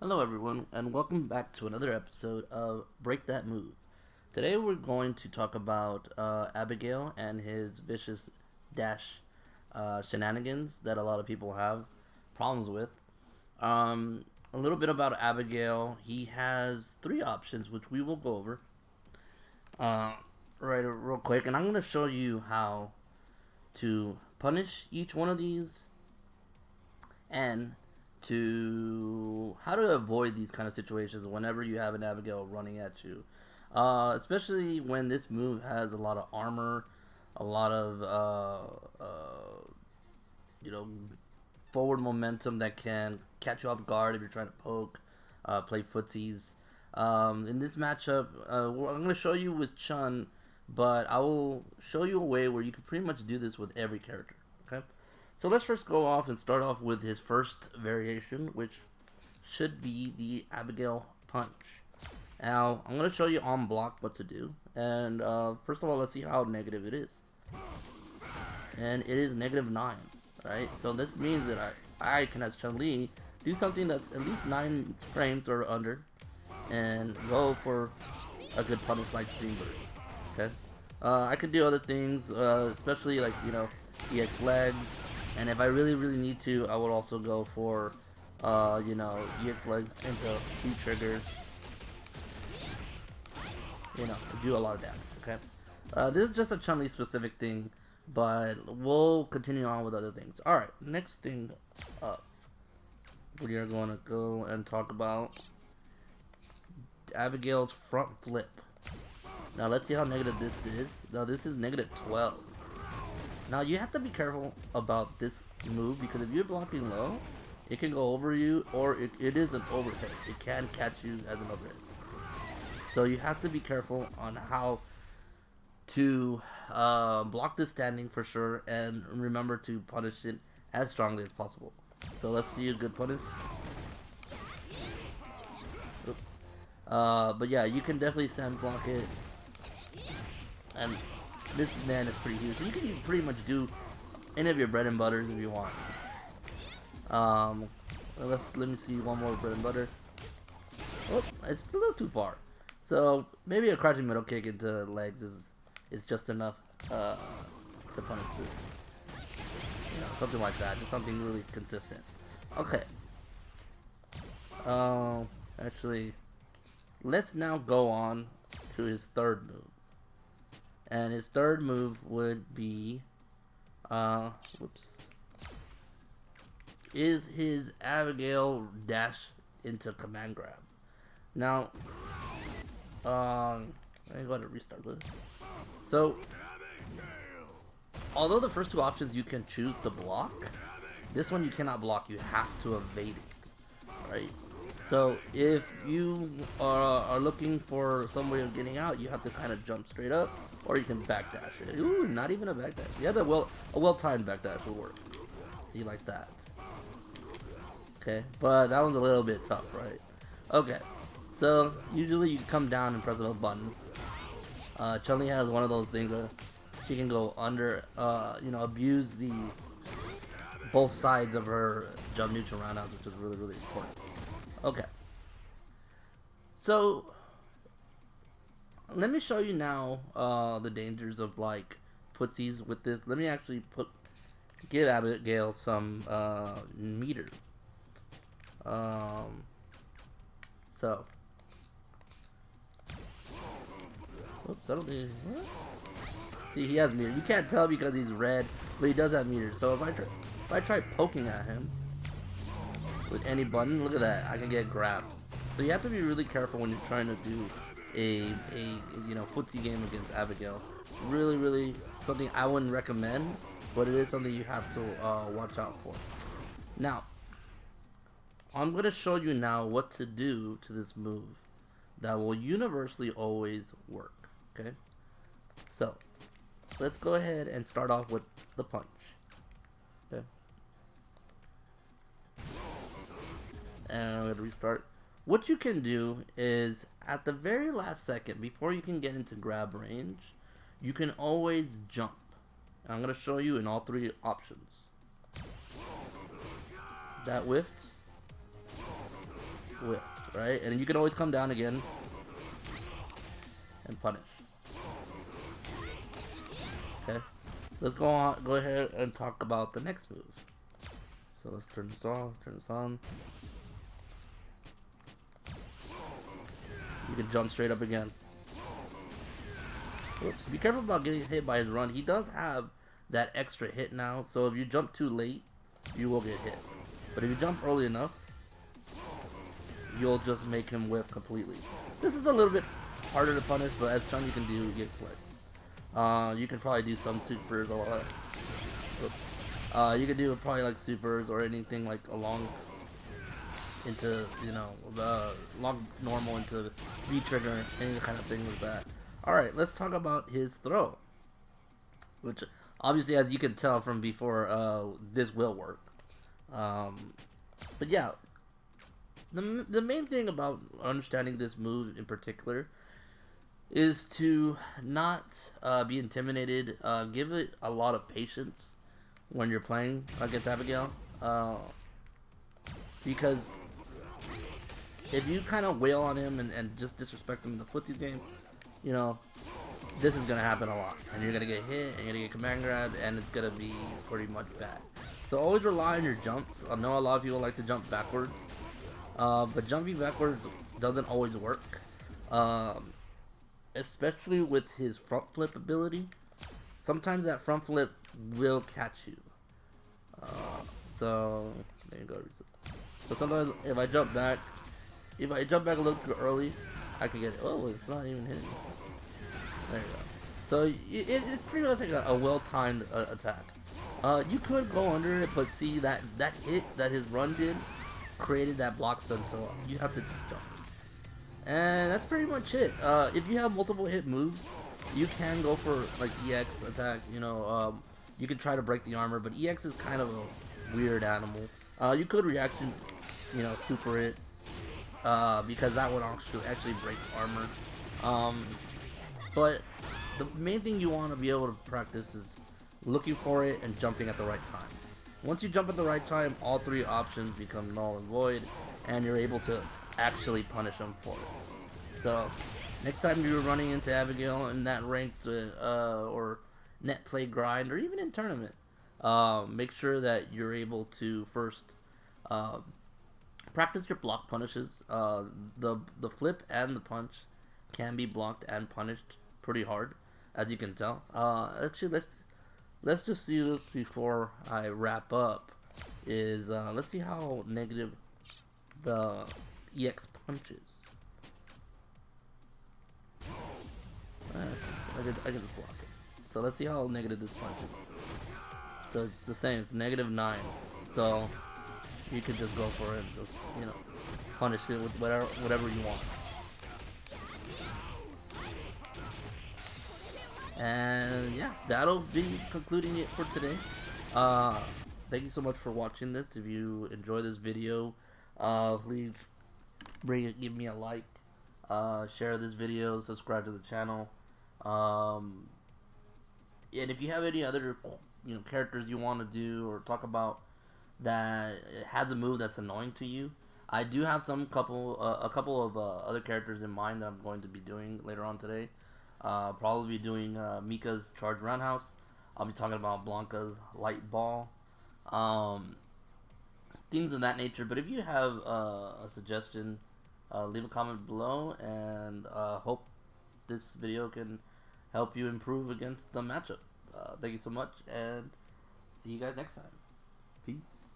Hello, everyone, and welcome back to another episode of Break That Move. Today, we're going to talk about Abigail and his vicious dash shenanigans that a lot of people have problems with. A little bit about Abigail. He has three options, which we will go over uh, right real quick, and I'm going to show you how to punish each one of these and to how to avoid these kind of situations whenever you have an Abigail running at you. Especially when this move has a lot of armor, a lot of you know forward momentum that can catch you off guard if you're trying to poke, play footsies. In this matchup, I'm going to show you with Chun, but I will show you a way where you can pretty much do this with every character. Okay, so let's first go off and start off with his first variation, which should be the Abigail Punch. Now, I'm going to show you on block what to do. And first of all, let's see how negative it is. And it is -9, right? So this means that I can, as Chun-Li, do something that's at least 9 frames or under and go for a good punish like Streambird. Okay? I could do other things, especially like, EX legs. And if I really, really need to, I would also go for, EX legs into key triggers. Do a lot of damage, okay? This is just a Chun-Li specific thing, but we'll continue on with other things. Alright, next thing up. We are going to go and talk about Abigail's front flip. Now let's see how negative this is. Now this is -12. Now you have to be careful about this move because if you're blocking low, it can go over you or it is an overhit. It can catch you as an overhit. So you have to be careful on how to block this standing for sure and remember to punish it as strongly as possible. So let's see a good punish. Oops. But yeah, you can definitely stand block it. And this man is pretty huge. So you can pretty much do any of your bread and butters if you want. Let me see one more bread and butter. Oh, it's a little too far. So maybe a crouching middle kick into legs is just enough to punish this. Something like that. Just something really consistent. Okay. Actually, let's now go on to his third move. And his third move would be, is his Abigail dash into command grab. Now, I'm going to restart this. So, although the first two options you can choose to block, this one you cannot block. You have to evade it, right? So if you are looking for some way of getting out, you have to kind of jump straight up, or you can backdash it. Ooh, not even a backdash. Yeah, but a well-timed backdash will work. See, like that. Okay, but that one's a little bit tough, right? Okay, so usually you come down and press a button. Chun-Li has one of those things where she can go under, abuse the both sides of her jump neutral roundhouse, which is really, really important. Okay. So let me show you now the dangers of like footsies with this. Let me actually give Abigail some meter. So oops, I don't think. See, he has meter. You can't tell because he's red, but he does have meter. So if I try poking at him with any button, look at that, I can get grabbed. So you have to be really careful when you're trying to do a footsie game against Abigail. Really, really something I wouldn't recommend, but it is something you have to watch out for. Now, I'm gonna show you now what to do to this move that will universally always work. Okay, so let's go ahead and start off with the punch. Okay. And I'm gonna restart. What you can do is at the very last second, before you can get into grab range, you can always jump. And I'm gonna show you in all three options. That whiffed. whip, right? And you can always come down again and punish. Okay, let's go on. Go ahead and talk about the next move. So let's turn this off. Turn this on. You can jump straight up again. Oops. Be careful about getting hit by his run. He does have that extra hit now, so if you jump too late, you will get hit. But if you jump early enough, you'll just make him whiff completely. This is a little bit harder to punish, but as Chun you can do get flick. You can probably do some supers or you can do probably like supers or anything like along into, you know, the long normal into V trigger, any kind of thing like that. Alright, let's talk about his throw. Which obviously, as you can tell from before, this will work. But yeah, the main thing about understanding this move in particular is to not be intimidated. Give it a lot of patience when you're playing against Abigail. Because if you kind of wail on him and just disrespect him in the footsies game, you know, this is going to happen a lot. And you're going to get hit, and you're going to get command grabbed, and it's going to be pretty much bad. So always rely on your jumps. I know a lot of people like to jump backwards. But jumping backwards doesn't always work. Especially with his front flip ability. Sometimes that front flip will catch you. So, there you go. So sometimes if I jump back a little too early, I can get it. Oh, it's not even hitting. There you go. So it's pretty much like a well-timed attack. You could go under it, but see that hit that his run did created that block stun, so you have to jump. And that's pretty much it. If you have multiple hit moves, you can go for like EX attacks. You know, you can try to break the armor, but EX is kind of a weird animal. You could reaction, you know, super it, because that one actually breaks armor. But the main thing you want to be able to practice is looking for it and jumping at the right time. Once you jump at the right time, all three options become null and void, and you're able to actually punish them for it. So, next time you're running into Abigail in that ranked or net play grind, or even in tournament, make sure that you're able to first practice your block punishes. The flip and the punch can be blocked and punished pretty hard, as you can tell. Actually, let's just see this before I wrap up. Let's see how negative the EX punch is. I can just block it. So let's see how negative this punch is. So it's the same. It's -9. So you could just go for it and just, you know, punish it with whatever you want. And yeah, that'll be concluding it for today. Thank you so much for watching this. If you enjoy this video, please give me a like, share this video, subscribe to the channel. And if you have any other, you know, characters you want to do or talk about that has a move that's annoying to you, I do have a couple of other characters in mind that I'm going to be doing later on today. Probably be doing Mika's Charge Roundhouse. I'll be talking about Blanca's Light Ball, things of that nature. But if you have a suggestion, leave a comment below, and hope this video can help you improve against the matchup. Thank you so much, and see you guys next time. Peace.